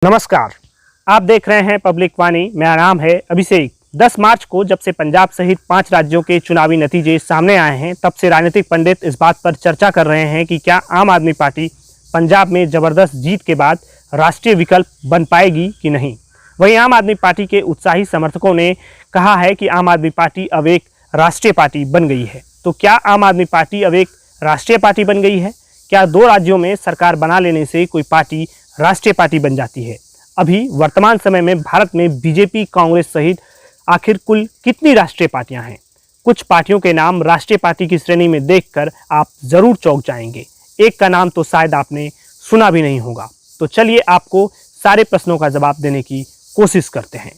नमस्कार, आप देख रहे हैं पब्लिक वाणी। मेरा नाम है अभिषेक। 10 मार्च को जब से पंजाब सहित 5 राज्यों के चुनावी नतीजे सामने आए हैं, तब से राजनीतिक पंडित इस बात पर चर्चा कर रहे हैं कि क्या आम आदमी पार्टी पंजाब में जबरदस्त जीत के बाद राष्ट्रीय विकल्प बन पाएगी कि नहीं। वहीं आम आदमी पार्टी के उत्साही समर्थकों ने कहा है कि आम आदमी पार्टी अब एक राष्ट्रीय पार्टी बन गई है। तो क्या आम आदमी पार्टी अब एक राष्ट्रीय पार्टी बन गई है? क्या 2 राज्यों में सरकार बना लेने से कोई पार्टी राष्ट्रीय पार्टी बन जाती है? अभी वर्तमान समय में भारत में बीजेपी, कांग्रेस सहित आखिर कुल कितनी राष्ट्रीय पार्टियां हैं? कुछ पार्टियों के नाम राष्ट्रीय पार्टी की श्रेणी में देखकर आप जरूर चौंक जाएंगे। एक का नाम तो शायद आपने सुना भी नहीं होगा। तो चलिए आपको सारे प्रश्नों का जवाब देने की कोशिश करते हैं।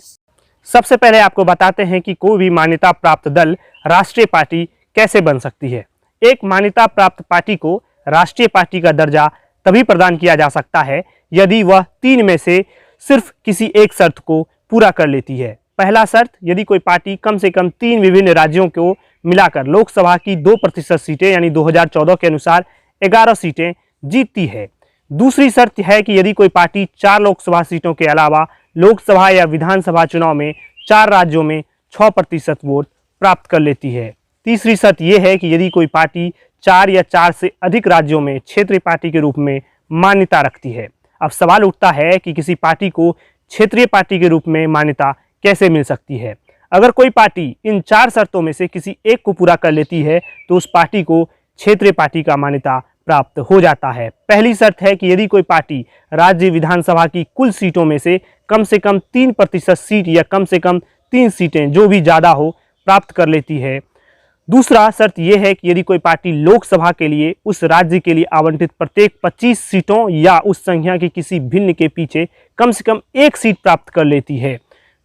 सबसे पहले आपको बताते हैं कि कोई भी मान्यता प्राप्त दल राष्ट्रीय पार्टी कैसे बन सकती है। एक मान्यता प्राप्त पार्टी को राष्ट्रीय पार्टी का दर्जा तभी प्रदान किया जा सकता है यदि वह 3 में से सिर्फ किसी एक शर्त को पूरा कर लेती है। पहला शर्त, यदि कोई पार्टी कम से कम 3 विभिन्न राज्यों को मिलाकर लोकसभा की 2% सीटें यानी 2014 के अनुसार 11 सीटें जीतती है। दूसरी शर्त है कि यदि कोई पार्टी 4 लोकसभा सीटों के अलावा लोकसभा या विधानसभा चुनाव में 4 राज्यों में 6% वोट प्राप्त कर लेती है। तीसरी शर्त यह है कि यदि कोई पार्टी 4 या 4 से अधिक राज्यों में क्षेत्रीय पार्टी के रूप में मान्यता रखती है। अब सवाल उठता है कि किसी पार्टी को क्षेत्रीय पार्टी के रूप में मान्यता कैसे मिल सकती है। अगर कोई पार्टी इन 4 शर्तों में से किसी एक को पूरा कर लेती है तो उस पार्टी को क्षेत्रीय पार्टी का मान्यता प्राप्त हो जाता है। पहली शर्त है कि यदि कोई पार्टी राज्य विधानसभा की कुल सीटों में से कम 3% सीट या कम से कम 3 सीटें जो भी ज़्यादा हो प्राप्त कर लेती है। दूसरा शर्त यह है कि यदि कोई पार्टी लोकसभा के लिए उस राज्य के लिए आवंटित प्रत्येक 25 सीटों या उस संख्या के किसी भिन्न के पीछे कम से कम 1 सीट प्राप्त कर लेती है।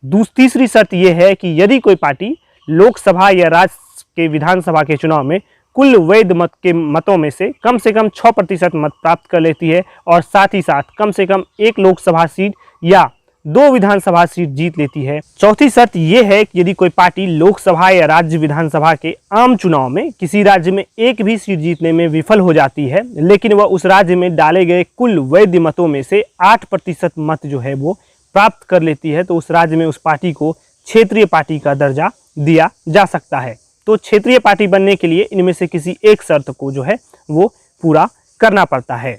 तीसरी शर्त यह है कि यदि कोई पार्टी लोकसभा या राज्य के विधानसभा के चुनाव में कुल वैध मत के मतों में से कम 6% मत प्राप्त कर लेती है और साथ ही साथ कम से कम 1 लोकसभा सीट या 2 विधानसभा सीट जीत लेती है। चौथी शर्त यह है कि यदि कोई पार्टी लोकसभा या राज्य विधानसभा के आम चुनाव में किसी राज्य में एक भी सीट जीतने में विफल हो जाती है, लेकिन वह उस राज्य में डाले गए कुल वैध मतों में से 8% मत जो है वो प्राप्त कर लेती है, तो उस राज्य में उस पार्टी को क्षेत्रीय पार्टी का दर्जा दिया जा सकता है। तो क्षेत्रीय पार्टी बनने के लिए इनमें से किसी एक शर्त को जो है वो पूरा करना पड़ता है।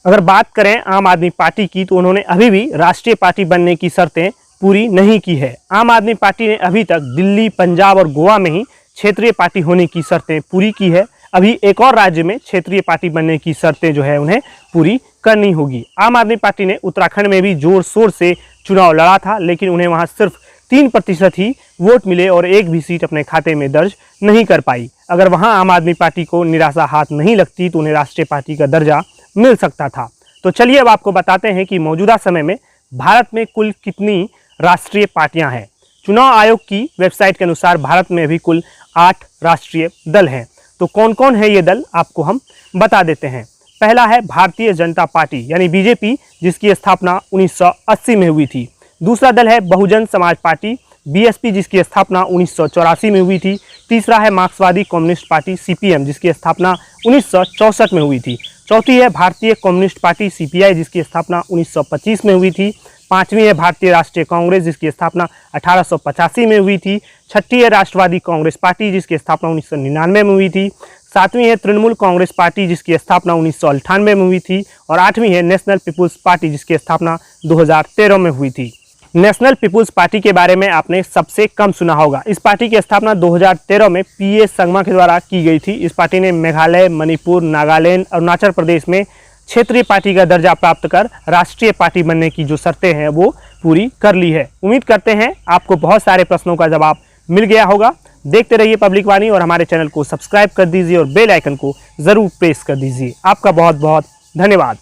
अगर बात करें आम आदमी पार्टी की, तो उन्होंने अभी भी राष्ट्रीय पार्टी बनने की शर्तें पूरी नहीं की है। आम आदमी पार्टी ने अभी तक दिल्ली, पंजाब और गोवा में ही क्षेत्रीय पार्टी होने की शर्तें पूरी की है। अभी एक और राज्य में क्षेत्रीय पार्टी बनने की शर्तें जो है उन्हें पूरी करनी होगी। आम आदमी पार्टी ने उत्तराखंड में भी जोर शोर से चुनाव लड़ा था, लेकिन उन्हें वहाँ सिर्फ 3% ही वोट मिले और एक भी सीट अपने खाते में दर्ज नहीं कर पाई। अगर वहाँ आम आदमी पार्टी को निराशा हाथ नहीं लगती तो उन्हें राष्ट्रीय पार्टी का दर्जा मिल सकता था। तो चलिए अब आपको बताते हैं कि मौजूदा समय में भारत में कुल कितनी राष्ट्रीय पार्टियां हैं। चुनाव आयोग की वेबसाइट के अनुसार भारत में अभी कुल 8 राष्ट्रीय दल हैं। तो कौन कौन है ये दल, आपको हम बता देते हैं। पहला है भारतीय जनता पार्टी यानी बीजेपी, जिसकी स्थापना 1980 में हुई थी। दूसरा दल है बहुजन समाज पार्टी बीएसपी, जिसकी स्थापना 1984 में हुई थी। तीसरा है मार्क्सवादी कम्युनिस्ट पार्टी सीपीएम, जिसकी स्थापना 1964 में हुई थी। चौथी है भारतीय कम्युनिस्ट पार्टी सीपीआई, जिसकी स्थापना 1925 में हुई थी। पांचवी है भारतीय राष्ट्रीय कांग्रेस, जिसकी स्थापना 1885 में हुई थी। छठी है राष्ट्रवादी कांग्रेस पार्टी, जिसकी स्थापना 1999 में हुई थी। सातवीं है तृणमूल कांग्रेस पार्टी, जिसकी स्थापना 1998 में हुई थी। और आठवीं है नेशनल पीपुल्स पार्टी, जिसकी स्थापना 2013 में हुई थी। नेशनल पीपुल्स पार्टी के बारे में आपने सबसे कम सुना होगा। इस पार्टी की स्थापना 2013 में पीए संगमा के द्वारा की गई थी। इस पार्टी ने मेघालय, मणिपुर, नागालैंड, अरुणाचल प्रदेश में क्षेत्रीय पार्टी का दर्जा प्राप्त कर राष्ट्रीय पार्टी बनने की जो शर्तें हैं वो पूरी कर ली है। उम्मीद करते हैं आपको बहुत सारे प्रश्नों का जवाब मिल गया होगा। देखते रहिए पब्लिक वाणी और हमारे चैनल को सब्सक्राइब कर दीजिए और बेल आइकन को जरूर प्रेस कर दीजिए। आपका बहुत बहुत धन्यवाद।